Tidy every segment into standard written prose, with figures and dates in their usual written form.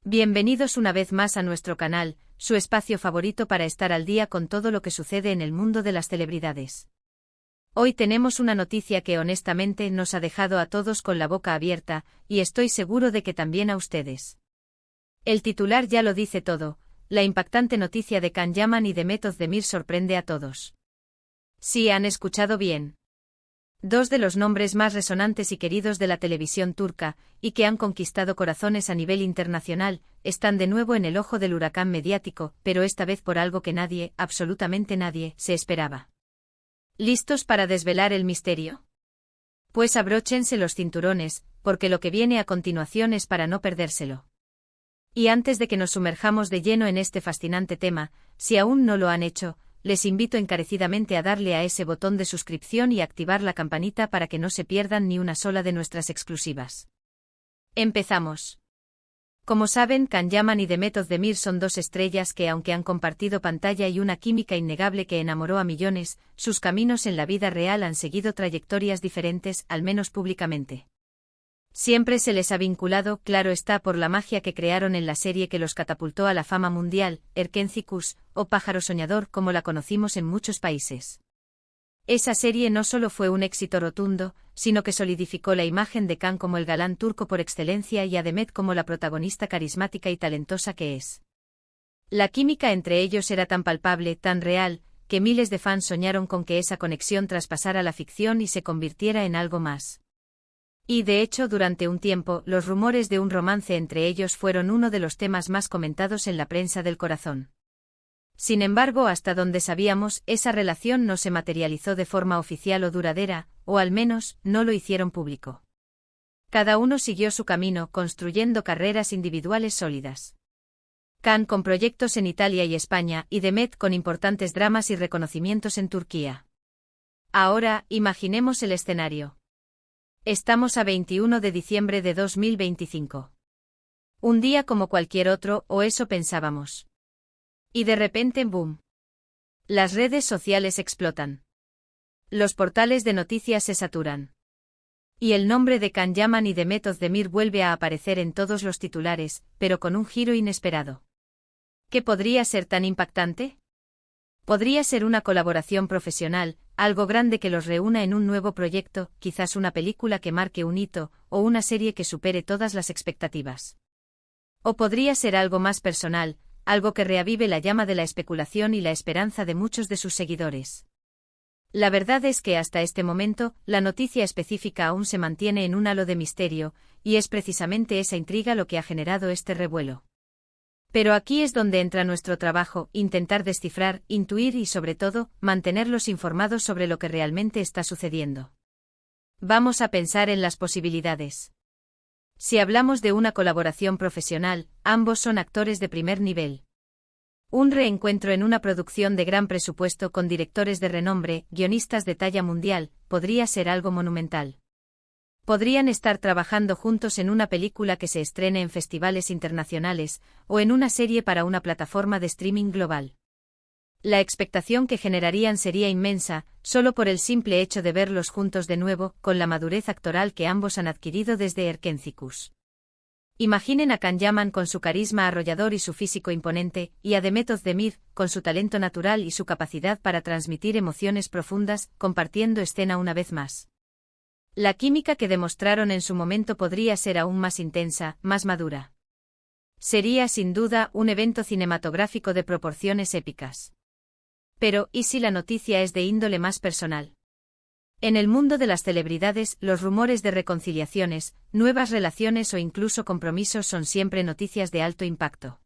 Bienvenidos una vez más a nuestro canal, su espacio favorito para estar al día con todo lo que sucede en el mundo de las celebridades. Hoy tenemos una noticia que honestamente nos ha dejado a todos con la boca abierta, y estoy seguro de que también a ustedes. El titular ya lo dice todo, la impactante noticia de Can Yaman y Demet Özdemir sorprende a todos. Sí, han escuchado bien. Dos de los nombres más resonantes y queridos de la televisión turca, y que han conquistado corazones a nivel internacional, están de nuevo en el ojo del huracán mediático, pero esta vez por algo que nadie, absolutamente nadie, se esperaba. ¿Listos para desvelar el misterio? Pues abróchense los cinturones, porque lo que viene a continuación es para no perdérselo. Y antes de que nos sumerjamos de lleno en este fascinante tema, si aún no lo han hecho, les invito encarecidamente a darle a ese botón de suscripción y activar la campanita para que no se pierdan ni una sola de nuestras exclusivas. Empezamos. Como saben, Can Yaman y Demet Özdemir son dos estrellas que, aunque han compartido pantalla y una química innegable que enamoró a millones, sus caminos en la vida real han seguido trayectorias diferentes, al menos públicamente. Siempre se les ha vinculado, claro está, por la magia que crearon en la serie que los catapultó a la fama mundial, Erkenci Kuş, o Pájaro Soñador como la conocimos en muchos países. Esa serie no solo fue un éxito rotundo, sino que solidificó la imagen de Can como el galán turco por excelencia y a Demet como la protagonista carismática y talentosa que es. La química entre ellos era tan palpable, tan real, que miles de fans soñaron con que esa conexión traspasara la ficción y se convirtiera en algo más. Y de hecho, durante un tiempo, los rumores de un romance entre ellos fueron uno de los temas más comentados en la prensa del corazón. Sin embargo, hasta donde sabíamos, esa relación no se materializó de forma oficial o duradera, o al menos, no lo hicieron público. Cada uno siguió su camino, construyendo carreras individuales sólidas. Can con proyectos en Italia y España, y Demet con importantes dramas y reconocimientos en Turquía. Ahora, imaginemos el escenario. Estamos a 21 de diciembre de 2025. Un día como cualquier otro, o eso pensábamos. Y de repente, ¡boom! Las redes sociales explotan. Los portales de noticias se saturan. Y el nombre de Can Yaman y Demet Özdemir vuelve a aparecer en todos los titulares, pero con un giro inesperado. ¿Qué podría ser tan impactante? Podría ser una colaboración profesional, algo grande que los reúna en un nuevo proyecto, quizás una película que marque un hito, o una serie que supere todas las expectativas. O podría ser algo más personal, algo que reavive la llama de la especulación y la esperanza de muchos de sus seguidores. La verdad es que hasta este momento, la noticia específica aún se mantiene en un halo de misterio, y es precisamente esa intriga lo que ha generado este revuelo. Pero aquí es donde entra nuestro trabajo, intentar descifrar, intuir y sobre todo, mantenerlos informados sobre lo que realmente está sucediendo. Vamos a pensar en las posibilidades. Si hablamos de una colaboración profesional, ambos son actores de primer nivel. Un reencuentro en una producción de gran presupuesto con directores de renombre, guionistas de talla mundial, podría ser algo monumental. Podrían estar trabajando juntos en una película que se estrene en festivales internacionales, o en una serie para una plataforma de streaming global. La expectación que generarían sería inmensa, solo por el simple hecho de verlos juntos de nuevo, con la madurez actoral que ambos han adquirido desde Erkenci Kuş. Imaginen a Can Yaman con su carisma arrollador y su físico imponente, y a Demet Özdemir, con su talento natural y su capacidad para transmitir emociones profundas, compartiendo escena una vez más. La química que demostraron en su momento podría ser aún más intensa, más madura. Sería sin duda un evento cinematográfico de proporciones épicas. Pero, ¿y si la noticia es de índole más personal? En el mundo de las celebridades, los rumores de reconciliaciones, nuevas relaciones o incluso compromisos son siempre noticias de alto impacto.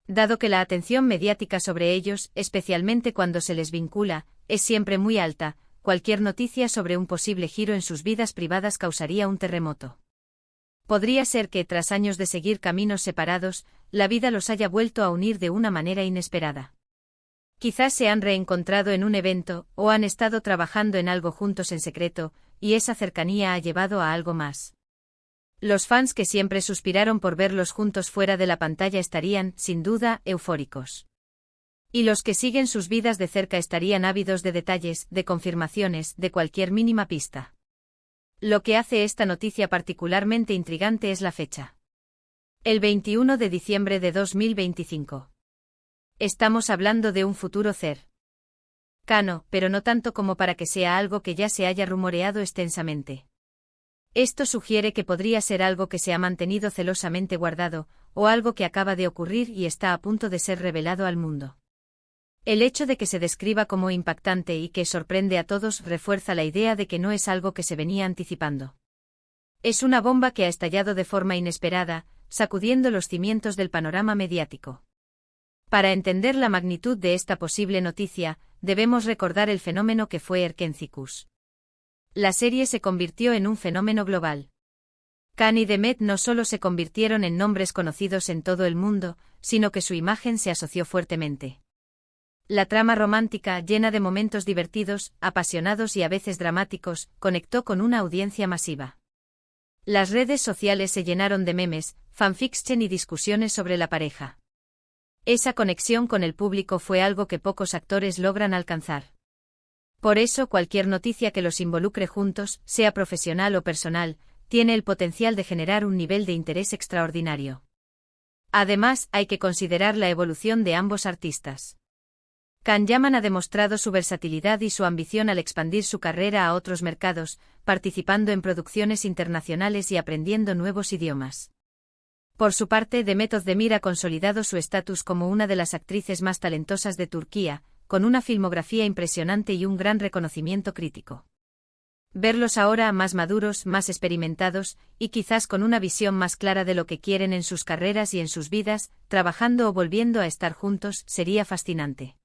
Dado que la atención mediática sobre ellos, especialmente cuando se les vincula, es siempre muy alta, cualquier noticia sobre un posible giro en sus vidas privadas causaría un terremoto. Podría ser que, tras años de seguir caminos separados, la vida los haya vuelto a unir de una manera inesperada. Quizás se han reencontrado en un evento, o han estado trabajando en algo juntos en secreto, y esa cercanía ha llevado a algo más. Los fans que siempre suspiraron por verlos juntos fuera de la pantalla estarían, sin duda, eufóricos. Y los que siguen sus vidas de cerca estarían ávidos de detalles, de confirmaciones, de cualquier mínima pista. Lo que hace esta noticia particularmente intrigante es la fecha. El 21 de diciembre de 2025. Estamos hablando de un futuro cercano, pero no tanto como para que sea algo que ya se haya rumoreado extensamente. Esto sugiere que podría ser algo que se ha mantenido celosamente guardado, o algo que acaba de ocurrir y está a punto de ser revelado al mundo. El hecho de que se describa como impactante y que sorprende a todos refuerza la idea de que no es algo que se venía anticipando. Es una bomba que ha estallado de forma inesperada, sacudiendo los cimientos del panorama mediático. Para entender la magnitud de esta posible noticia, debemos recordar el fenómeno que fue Erkencicus. La serie se convirtió en un fenómeno global. Can y Demet no solo se convirtieron en nombres conocidos en todo el mundo, sino que su imagen se asoció fuertemente. La trama romántica, llena de momentos divertidos, apasionados y a veces dramáticos, conectó con una audiencia masiva. Las redes sociales se llenaron de memes, fanfiction y discusiones sobre la pareja. Esa conexión con el público fue algo que pocos actores logran alcanzar. Por eso cualquier noticia que los involucre juntos, sea profesional o personal, tiene el potencial de generar un nivel de interés extraordinario. Además, hay que considerar la evolución de ambos artistas. Can Yaman ha demostrado su versatilidad y su ambición al expandir su carrera a otros mercados, participando en producciones internacionales y aprendiendo nuevos idiomas. Por su parte, Demet Özdemir ha consolidado su estatus como una de las actrices más talentosas de Turquía, con una filmografía impresionante y un gran reconocimiento crítico. Verlos ahora más maduros, más experimentados, y quizás con una visión más clara de lo que quieren en sus carreras y en sus vidas, trabajando o volviendo a estar juntos, sería fascinante.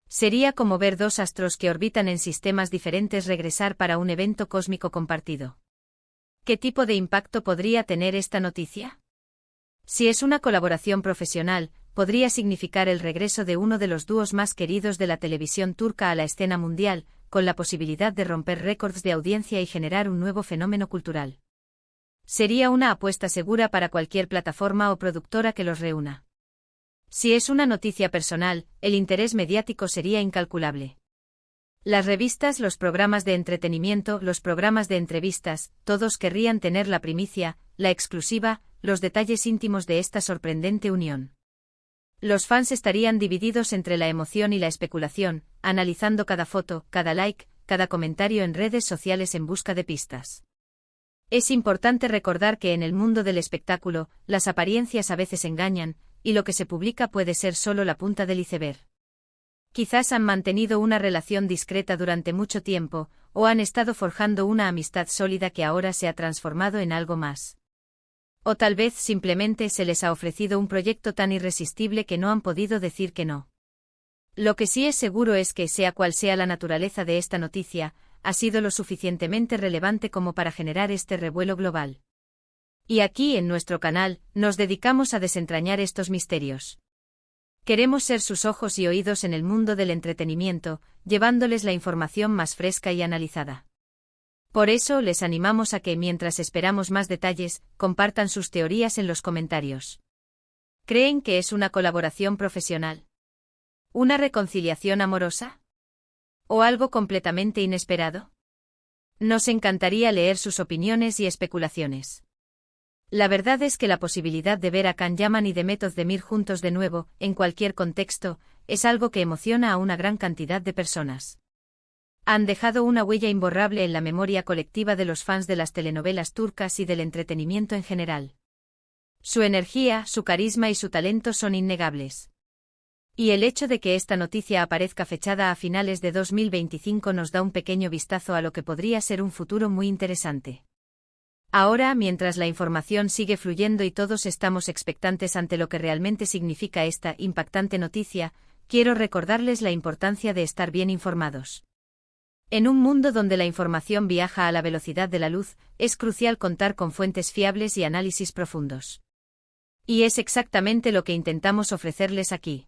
Sería como ver dos astros que orbitan en sistemas diferentes regresar para un evento cósmico compartido. ¿Qué tipo de impacto podría tener esta noticia? Si es una colaboración profesional, podría significar el regreso de uno de los dúos más queridos de la televisión turca a la escena mundial, con la posibilidad de romper récords de audiencia y generar un nuevo fenómeno cultural. Sería una apuesta segura para cualquier plataforma o productora que los reúna. Si es una noticia personal, el interés mediático sería incalculable. Las revistas, los programas de entretenimiento, los programas de entrevistas, todos querrían tener la primicia, la exclusiva, los detalles íntimos de esta sorprendente unión. Los fans estarían divididos entre la emoción y la especulación, analizando cada foto, cada like, cada comentario en redes sociales en busca de pistas. Es importante recordar que en el mundo del espectáculo, las apariencias a veces engañan, y lo que se publica puede ser solo la punta del iceberg. Quizás han mantenido una relación discreta durante mucho tiempo, o han estado forjando una amistad sólida que ahora se ha transformado en algo más. O tal vez simplemente se les ha ofrecido un proyecto tan irresistible que no han podido decir que no. Lo que sí es seguro es que, sea cual sea la naturaleza de esta noticia, ha sido lo suficientemente relevante como para generar este revuelo global. Y aquí en nuestro canal, nos dedicamos a desentrañar estos misterios. Queremos ser sus ojos y oídos en el mundo del entretenimiento, llevándoles la información más fresca y analizada. Por eso les animamos a que, mientras esperamos más detalles, compartan sus teorías en los comentarios. ¿Creen que es una colaboración profesional? ¿Una reconciliación amorosa? ¿O algo completamente inesperado? Nos encantaría leer sus opiniones y especulaciones. La verdad es que la posibilidad de ver a Can Yaman y Demet Özdemir juntos de nuevo, en cualquier contexto, es algo que emociona a una gran cantidad de personas. Han dejado una huella imborrable en la memoria colectiva de los fans de las telenovelas turcas y del entretenimiento en general. Su energía, su carisma y su talento son innegables. Y el hecho de que esta noticia aparezca fechada a finales de 2025 nos da un pequeño vistazo a lo que podría ser un futuro muy interesante. Ahora, mientras la información sigue fluyendo y todos estamos expectantes ante lo que realmente significa esta impactante noticia, quiero recordarles la importancia de estar bien informados. En un mundo donde la información viaja a la velocidad de la luz, es crucial contar con fuentes fiables y análisis profundos. Y es exactamente lo que intentamos ofrecerles aquí.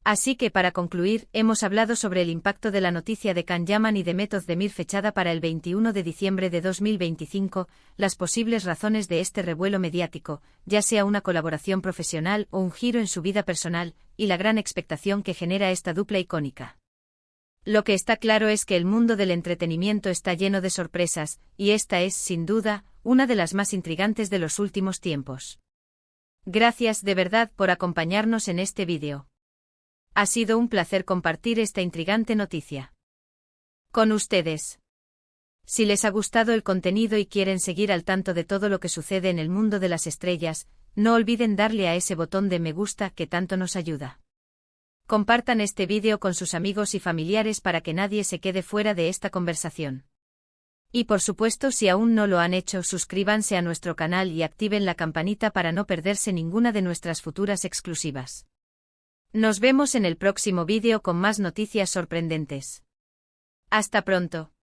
Así que para concluir, hemos hablado sobre el impacto de la noticia de Can Yaman y Demet Özdemir fechada para el 21 de diciembre de 2025, las posibles razones de este revuelo mediático, ya sea una colaboración profesional o un giro en su vida personal, y la gran expectación que genera esta dupla icónica. Lo que está claro es que el mundo del entretenimiento está lleno de sorpresas, y esta es, sin duda, una de las más intrigantes de los últimos tiempos. Gracias de verdad por acompañarnos en este vídeo. Ha sido un placer compartir esta intrigante noticia con ustedes. Si les ha gustado el contenido y quieren seguir al tanto de todo lo que sucede en el mundo de las estrellas, no olviden darle a ese botón de me gusta que tanto nos ayuda. Compartan este vídeo con sus amigos y familiares para que nadie se quede fuera de esta conversación. Y por supuesto, si aún no lo han hecho, suscríbanse a nuestro canal y activen la campanita para no perderse ninguna de nuestras futuras exclusivas. Nos vemos en el próximo vídeo con más noticias sorprendentes. Hasta pronto.